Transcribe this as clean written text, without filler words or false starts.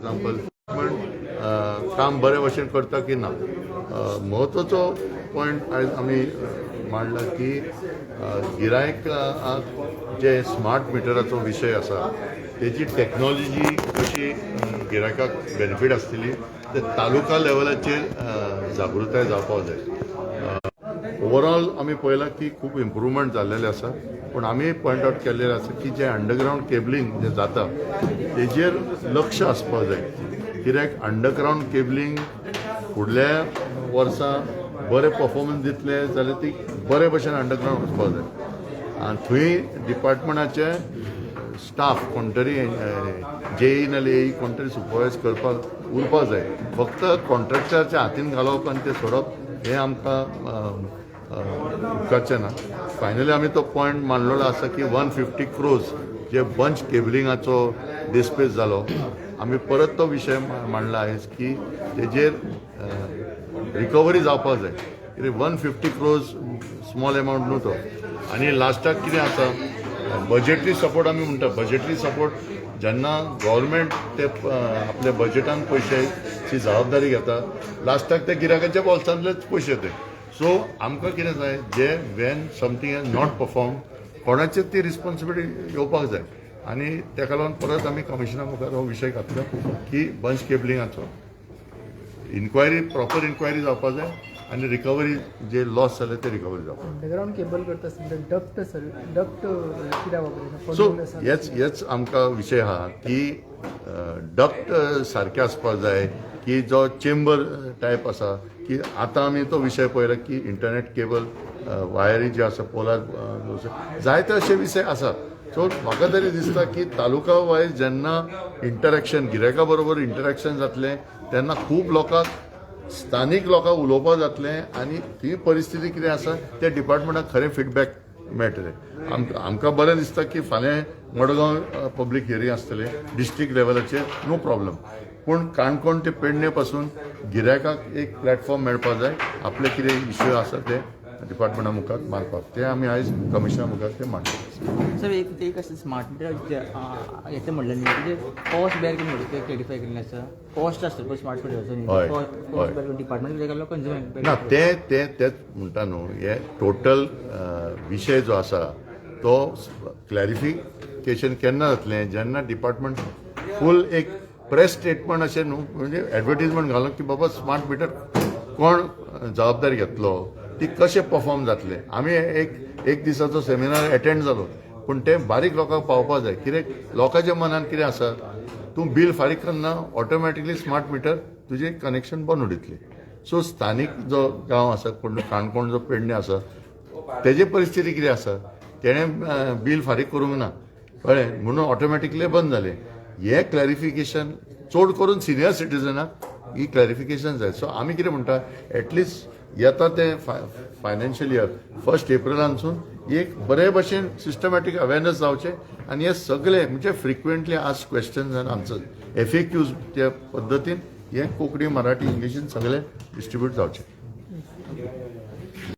Example काम बरे भशेन करता की ना म्हत्वाचो पॉयंट आयज आमी मांडला की गिरायकाक जे स्मार्ट मिटराचो विशय आसा तेजी टॅक्नॉलॉजी कशी गिरायकाक बेनिफीट आसतली ते तालुका लेवलाचेर जागृताय जावपाक जाय. ओवरऑल आमी पळयलां की खूब इम्प्रुवमेंट जाल्लेलें आसा पूण आमी पॉयंट आउट केल्लें आसा की जे अंडरग्रावंड केबलिंग जे जाता तेजेर लक्ष आसपाक जाय. कित्याक अंडरग्रावंड केबलिंग फुडल्या वर्सां बरें परफॉर्मन्स दितले जाल्यार ती बरे भशेन अंडरग्रावंड वचपाक जाय आनी थंय डिपार्टमेंटाचे स्टाफ कोण तरी जेई नाल्यार एई कोण तरी सुपरवायज करपाक उरपाक जाय. फक्त कॉन्ट्रॅक्टराच्या हातीन घालप आनी ते सोडप हें आमकां उपकारचें ना. फायनली आमी तो पॉयंट मांडलेलो आसा की 150 crores जे बंच केबलिंगाचो डिस्पेस जालो आमी परत तो विशय मांडला आयज की तेजेर रिकवरी जावपाक जाय. कित्याक 150 crores स्मॉल एमावंट न्हू तो. आनी लास्टाक कितें आसा बजेटरी सपोर्ट आमी म्हणटा बजेटरी सपोर्ट जेन्ना गव्हर्मेंट ते आपल्या बजेटान पयशाची जबाबदारी घेता लास्टाक ते गिरायकाच्या बोल्सांतलेच पयशे येता. सो आमकां कितें जाय जे Wien something has not perform कोणाचेर ती रिस्पॉन्सिबिलिटी येवपाक जाय आनी तेका लागून परत आमी कमिशना मुखार हो विशय घातलो की बंच केबलिंगाचो इन्क्वायरी प्रॉपर इन्क्वायरी जावपाक जाय आनी रिकवरी जे लॉस जाले ते रिकवरी जावपाक. अंडरग्रावंड केबल करता आसतना डक्ट कित्याक वापरता. सो हेच आमकां विशय आहा की डक्ट सारके आसपाक जाय की जो चेंबर टायप आसा की आतां आमी तो विशय पळयला की इंटरनेट केबल वायरी जी आसा पोलार जायते अशे विशय आसा. सो म्हाका तरी दिसता की तालुका वायज जेन्ना इंटरॅक्शन गिरायका बरोबर इंटरॅक्शन जातलें तेन्ना खूब लोकांक स्थानीक लोकांक उलोवपाक जातलें आनी ती परिस्थिती कितें आसा त्या डिपार्टमेंटाक खरें फिडबॅक मेळटलें. आमकां बरें दिसता की फाल्यां मडगांव पब्लीक हियरींग आसतलें डिस्ट्रिक्ट लेवलाचेर नो प्रॉब्लम पूण काणकोण ते पेडणे पासून गिरायकाक एक प्लॅटफॉर्म मेळपाक जाय. आपले कितें इश्यू आसा ते डिपार्टमेंटा मुखार मारपाक ते आमी आयज कमिशना मुखार ते मांडले. सर एक असं स्मार्ट मिटर येते म्हणलं न्ही म्हणजे कॉस्ट बॅर केली म्हणटा ते क्लॅरिफाय केल्लें आसा कॉस्ट आसता पळय स्मार्ट मिटराचो न्ही कॉस्ट बॅर डिपार्टमेंट कितें केलो कंज्युमर ना तेच म्हणटा न्हू हे टोटल विशय जो आसा तो क्लॅरिफिकेशन केन्ना जातलें जेन्ना डिपार्टमेंट फूल एक प्रेस स्टेटमेंट अशें न्हू म्हणजे एडवर्टिजमेंट घालून की बाबा स्मार्ट मिटर कोण जबाबदारी घेतलो ती कशें परफॉर्म जातले. आमी एक दिसाचो सेमिनार अटेंड जालो पूण ते बारीक लोकांक पावपाक जाय. कित्याक लोकांच्या मनान कितें आसा तूं बील फारीक करना ऑटोमॅटिकली स्मार्ट मिटर तुजें कनेक्शन बंद उडयतलें. सो स्थानीक जो गांव आसा काणकोण जो पेडणे आसा तेजी परिस्थिती कितें आसा तेणें बील फारीक करूंक ना कळ्ळें म्हणून ऑटोमॅटिकली बंद जालें. हें क्लॅरिफिकेशन चड करून सिनियर सिटीजनाक ही क्लॅरिफिकेशन जाय. सो आमी कितें म्हणटा एटलिस्ट येता ते फायनान्शियल इयर 1 एप्रिलांतसून एक बरे भशेन सिस्टमॅटीक अवेरनस जावचे आनी हे सगळे म्हणजे फ्रिक्वेंटली आस्क क्वेश्चन्स आनी आन्सर FAQs त्या पद्दतीन हे कोंकणी मराठी इंग्लिशीन सगळे डिस्ट्रीब्यूट जावचे.